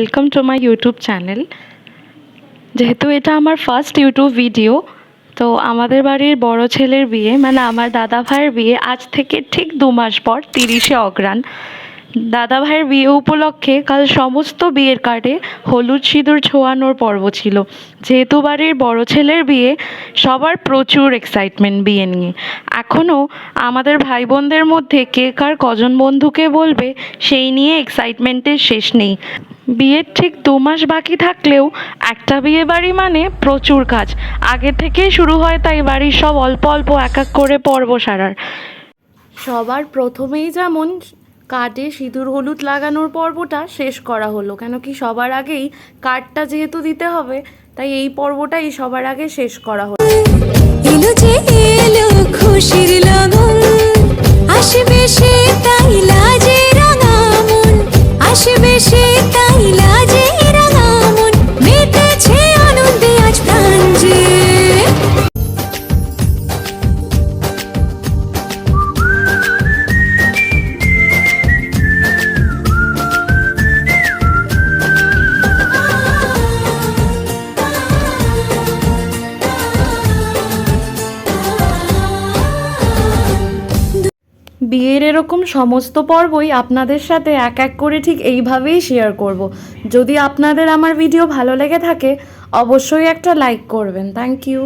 Welcome to my YouTube channel. যেহেতু এটা আমার ফার্স্ট ইউটিউব ভিডিও, তো আমাদের বাড়ির বড় ছেলের বিয়ে মানে আমার দাদা ভাইয়ের বিয়ে আজ থেকে ঠিক 2 মাস পর 30শে অগ্রহায়ণ। দাদা ভাইয়ের বিয়ে উপলক্ষে কাল সমস্ত বিয়ের কার্ডে হলুদ সিঁদুর ছোঁয়ানোর পর্ব ছিল। যেহেতু বাড়ির বড় ছেলের বিয়ে, সবার প্রচুর এক্সাইটমেন্ট বিয়ে নিয়ে। এখনও আমাদের ভাই বোনদের মধ্যে কে কার কজন বন্ধুকে বলবে সেই নিয়ে এক্সাইটমেন্টের শেষ নেই। বিয়ের ঠিক 2 মাস বাকি থাকলেও একটা বিয়ে বাড়ি মানে প্রচুর কাজ আগে থেকেই শুরু হয়, তাই বাড়ির সব অল্প অল্প এক এক করে পর্ব সারার। সবার প্রথমেই যেমন কার্ডে সিঁদুর হলুদ লাগানোর পর্বটা শেষ করা হলো, কেন কি সবার আগেই কার্ডটা যেহেতু দিতে হবে, তাই এই পর্বটাই সবার আগে শেষ করা হলো। এলো যে এলো খুশির লগন, আসবে সে তাই লাজে রাঙা মন, আসবে সে তাই লাজে রাঙা মন, মেতেছে আনন্দে আজ প্রাণ যে। বিয়ের এরকম সমস্ত পর্বই আপনাদের সাথে এক এক করে ঠিক এইভাবেই শেয়ার করব। যদি আপনাদের আমার ভিডিও ভালো লেগে থাকে অবশ্যই একটা লাইক করবেন। Thank you.